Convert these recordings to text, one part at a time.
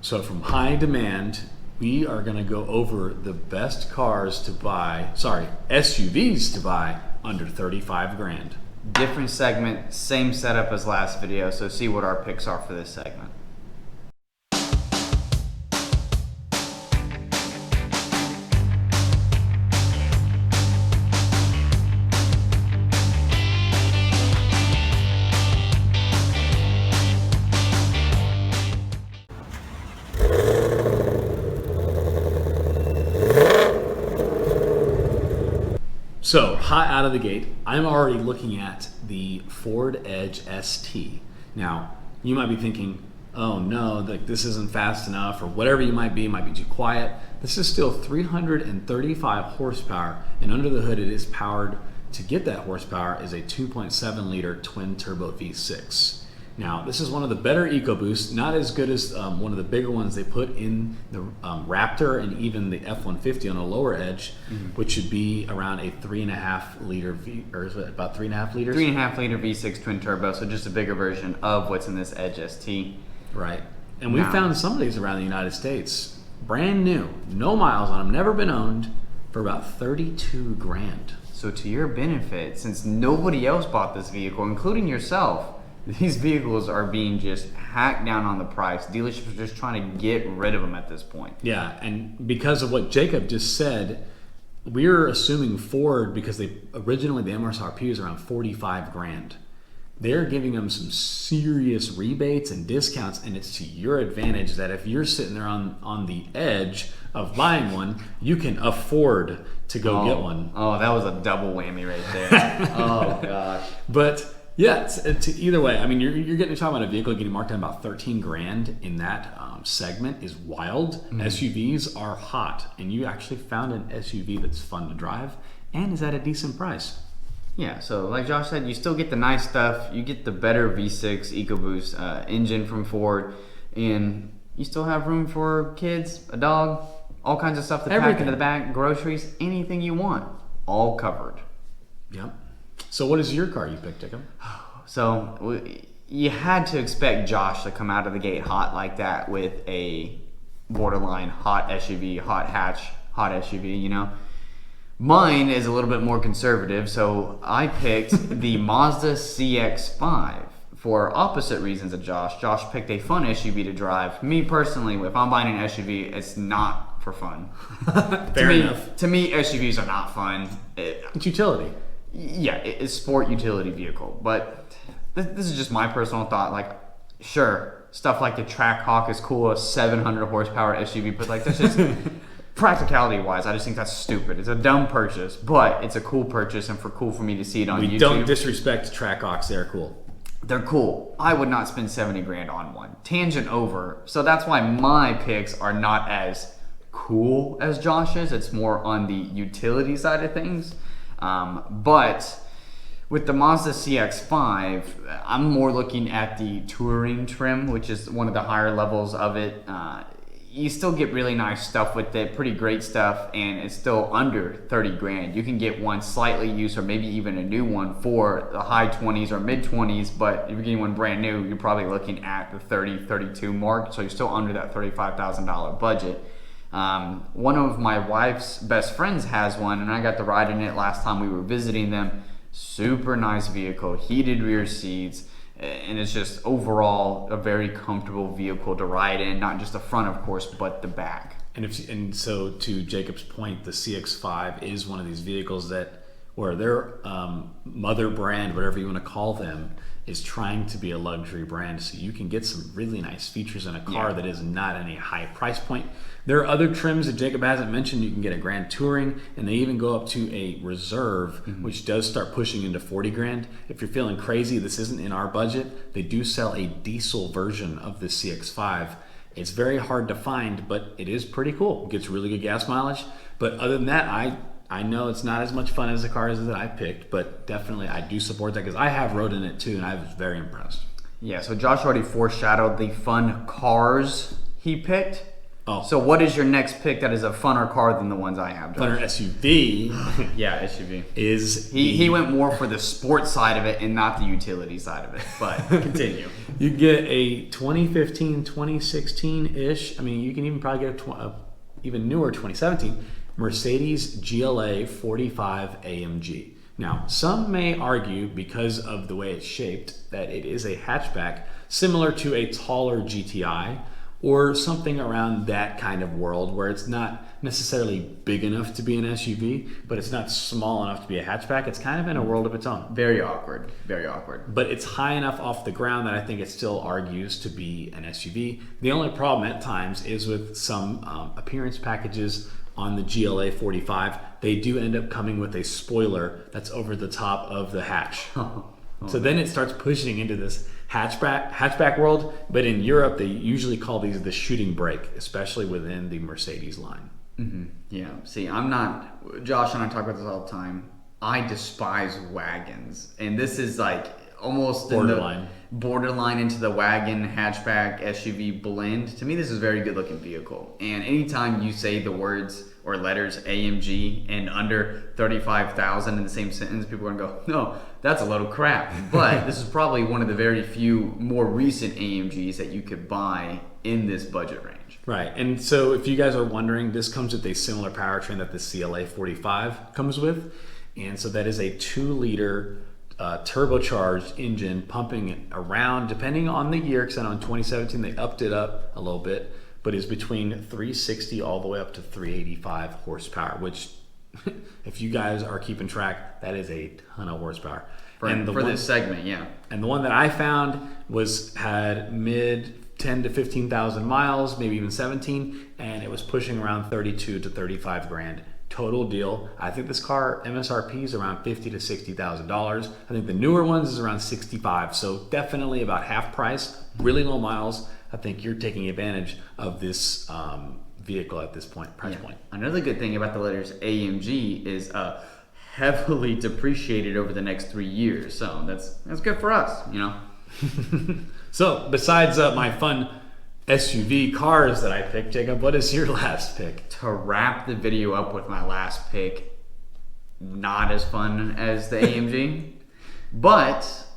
So from high demand, we are going to go over the best cars to buy, SUVs to buy under 35 grand. Different segment, same setup as last video, so see what our picks are for this segment. So, hot out of the gate, I'm already looking at the Ford Edge ST. Now, you might be thinking, oh no, like this isn't fast enough, or whatever you might be too quiet. This is still 335 horsepower, and under the hood it is powered, to get that horsepower, is a 2.7 liter twin turbo V6. Now, this is one of the better EcoBoosts, not as good as one of the bigger ones they put in the Raptor and even the F-150 on a lower edge, which should be around a 3.5 liter or is it about 3.5 liters? 3.5 liter V6 twin turbo, so just a bigger version of what's in this Edge ST. Right. And we found some of these around the United States, brand new, no miles on them, never been owned, for about 32 grand. So to your benefit, since nobody else bought this vehicle, including yourself, these vehicles are being just hacked down on the price. Dealerships are just trying to get rid of them at this point. Yeah, and because of what Jacob just said, we're assuming Ford, because originally the MSRP was around 45 grand. They're giving them some serious rebates and discounts, and it's to your advantage that if you're sitting there on the edge of buying one, you can afford to go get one. Oh, that was a double whammy right there. Oh, gosh. But yeah, it's either way. I mean, you're getting talking about a vehicle getting marked down about 13 grand in that segment is wild. SUVs are hot, and you actually found an SUV that's fun to drive and is at a decent price. Yeah, so like Josh said, you still get the nice stuff. You get the better V6 EcoBoost engine from Ford, and you still have room for kids, a dog, all kinds of stuff to pack into the back, groceries, anything you want, all covered. Yep. So what is your car you picked, Jacob? So you had to expect Josh to come out of the gate hot like that with a borderline hot SUV, hot hatch, hot SUV, you know. Mine is a little bit more conservative, so I picked the Mazda CX-5 for opposite reasons of Josh. Josh picked a fun SUV to drive. Me personally, if I'm buying an SUV, it's not for fun. Fair enough. To me, SUVs are not fun. It's utility. Yeah, it's sport utility vehicle, but this is just my personal thought. Like, sure, stuff like the Trackhawk is cool, a 700 horsepower SUV, but like that's just practicality wise, I just think that's stupid. It's a dumb purchase, but it's a cool purchase, and cool for me to see it on YouTube. We don't disrespect Trackhawks; they're cool. They're cool. I would not spend 70 grand on one. Tangent over. So that's why my picks are not as cool as Josh's. It's more on the utility side of things. But with the Mazda CX-5, I'm more looking at the touring trim, which is one of the higher levels of it. You still get really nice stuff with it, pretty great stuff, and it's still under 30 grand. You can get one slightly used or maybe even a new one for the high 20s or mid 20s, but if you're getting one brand new, you're probably looking at the 30, 32 mark, so you're still under that $35,000 budget. One of my wife's best friends has one, and I got to ride in it last time we were visiting them. Super nice vehicle, heated rear seats, and it's just overall a very comfortable vehicle to ride in, not just the front, of course, but the back. And so to Jacob's point, the CX-5 is one of these vehicles where their mother brand, whatever you want to call them, is trying to be a luxury brand, so you can get some really nice features in a car that is not any high price point. There are other trims that Jacob hasn't mentioned. You can get a Grand Touring, and they even go up to a Reserve, which does start pushing into 40 grand. If you're feeling crazy, this isn't in our budget. They do sell a diesel version of the CX-5. It's very hard to find, but it is pretty cool. It gets really good gas mileage. But other than that, I know it's not as much fun as the cars that I picked, but definitely I do support that because I have rode in it too, and I was very impressed. Yeah, so Josh already foreshadowed the fun cars he picked. Oh. So what is your next pick that is a funner car than the ones I have, Josh? Funner SUV Yeah, SUV. is He went more for the sports side of it and not the utility side of it. But continue. You get a 2015, 2016-ish. I mean, you can even probably get a even newer 2017 Mercedes GLA 45 AMG. Now, some may argue, because of the way it's shaped, that it is a hatchback similar to a taller GTI or something around that kind of world, where it's not necessarily big enough to be an SUV, but it's not small enough to be a hatchback. It's kind of in a world of its own. Very awkward. Very awkward. But it's high enough off the ground that I think it still argues to be an SUV. The only problem at times is with some appearance packages on the GLA 45. They do end up coming with a spoiler that's over the top of the hatch. So then it starts pushing into this hatchback world. But in Europe, they usually call these the shooting brake, especially within the Mercedes line. Mm-hmm. Yeah. See, I'm not. Josh and I talk about this all the time. I despise wagons, and this is like almost borderline into the wagon hatchback SUV blend. To me, this is a very good looking vehicle. And anytime you say the words or letters AMG and under 35,000 in the same sentence, people are gonna go, no, that's a load of crap. But this is probably one of the very few more recent AMGs that you could buy in this budget range. Right, and so if you guys are wondering, this comes with a similar powertrain that the CLA 45 comes with. And so that is a 2-liter turbocharged engine pumping around, depending on the year, because I know in 2017 they upped it up a little bit, but is between 360 all the way up to 385 horsepower, which if you guys are keeping track, that is a ton of horsepower. For this segment, yeah. And the one that I found had mid 10 to 15,000 miles, maybe even 17, and it was pushing around 32 to 35 grand. Total deal. I think this car MSRP is around $50,000 to $60,000. I think the newer ones is around 65. So definitely about half price, really low miles. I think you're taking advantage of this vehicle at this price point. Another good thing about the letters AMG is heavily depreciated over the next 3 years. So that's good for us, you know. So besides my fun SUV cars that I picked, Jacob, what is your last pick? To wrap the video up with my last pick, not as fun as the AMG, but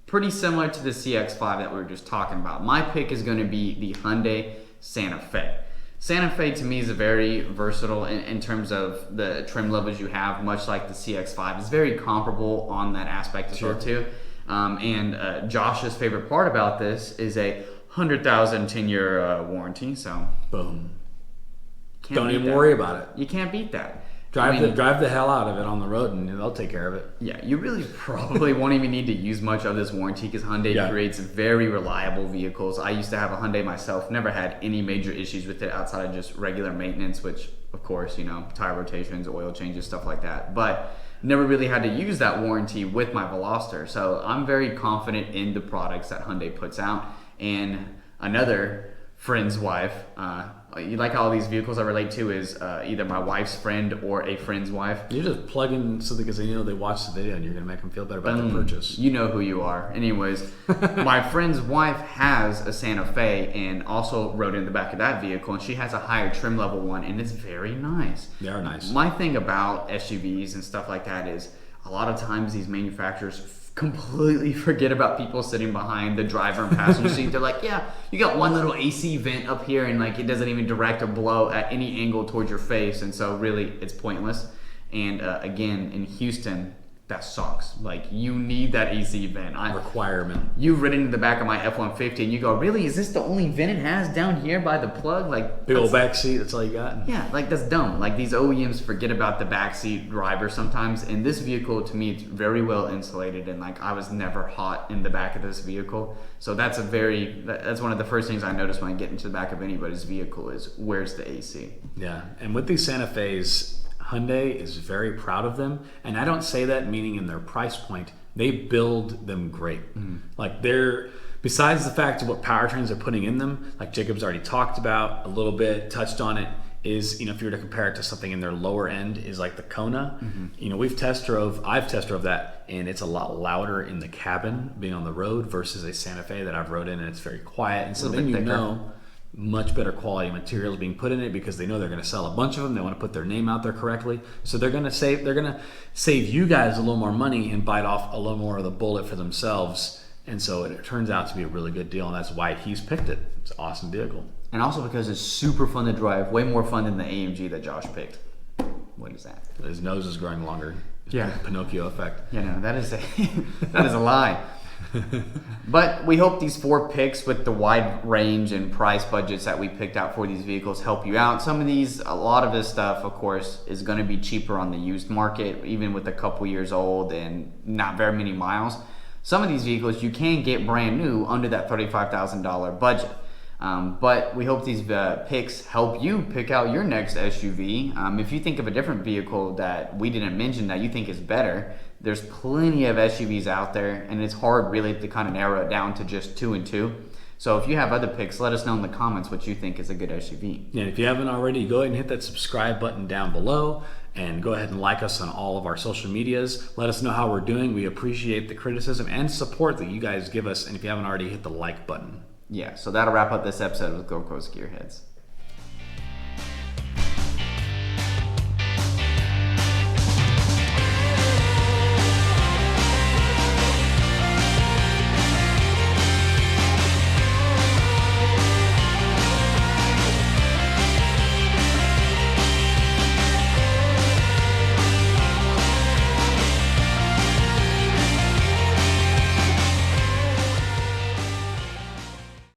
pretty similar to the CX-5 that we were just talking about. My pick is going to be the Hyundai Santa Fe. Santa Fe to me is a very versatile in terms of the trim levels you have, much like the CX-5. It's very comparable on that aspect as well too. And Josh's favorite part about this is a 100,000 10-year warranty. So boom. Don't even worry about it. You can't beat that. Drive the hell out of it on the road, and they'll take care of it. Yeah, you really probably won't even need to use much of this warranty, because Hyundai creates very reliable vehicles. I used to have a Hyundai myself, never had any major issues with it outside of just regular maintenance, which of course, you know, tire rotations, oil changes, stuff like that. But never really had to use that warranty with my Veloster. So I'm very confident in the products that Hyundai puts out. And another friend's wife, you like how all these vehicles I relate to is either my wife's friend or a friend's wife. You're just plugging something because they watch the video and you're going to make them feel better about the purchase. You know who you are. Anyways, my friend's wife has a Santa Fe and also rode in the back of that vehicle, and she has a higher trim level one, and it's very nice. They are nice. My thing about SUVs and stuff like that is a lot of times these manufacturers completely forget about people sitting behind the driver and passenger seat. They're like, yeah, you got one little AC vent up here, and like it doesn't even direct or blow at any angle towards your face, and so really it's pointless. And again, in Houston, that sucks. Like, you need that AC vent. Requirement. You've ridden in the back of my F-150 and you go, really, is this the only vent it has down here by the plug? Like, big old back seat, that's all you got? Yeah, like that's dumb. Like, these OEMs forget about the backseat driver sometimes. And this vehicle, to me, it's very well insulated, and like I was never hot in the back of this vehicle. So that's one of the first things I notice when I get into the back of anybody's vehicle is, where's the AC? Yeah, and with these Santa Fe's, Hyundai is very proud of them, and I don't say that meaning in their price point. They build them great. Like, they're, besides the fact of what powertrains they're putting in them, like Jacob's already talked about a little bit, touched on it, is, if you were to compare it to something in their lower end, is like the Kona. I've test drove that, and it's a lot louder in the cabin being on the road versus a Santa Fe that I've rode in, and it's very quiet. And so then much better quality materials being put in it because they know they're going to sell a bunch of them. They want to put their name out there correctly, so they're going to save you guys a little more money and bite off a little more of the bullet for themselves. And so it turns out to be a really good deal, and that's why he's picked it. It's an awesome vehicle. And also because it's super fun to drive, way more fun than the AMG that Josh picked. What is that? His nose is growing longer. Yeah. Pinocchio effect. Yeah, no, that is a lie. But we hope these 4 picks with the wide range and price budgets that we picked out for these vehicles help you out. A lot of this stuff, of course, is going to be cheaper on the used market, even with a couple years old and not very many miles. Some of these vehicles you can get brand new under that $35,000 budget. But we hope these picks help you pick out your next SUV. If you think of a different vehicle that we didn't mention that you think is better, there's plenty of SUVs out there, and it's hard really to kind of narrow it down to just 2 and 2. So if you have other picks, let us know in the comments what you think is a good SUV. And if you haven't already, go ahead and hit that subscribe button down below, and go ahead and like us on all of our social medias. Let us know how we're doing. We appreciate the criticism and support that you guys give us. And if you haven't already, hit the like button. Yeah, so that'll wrap up this episode of Gulf Coast Gearheads.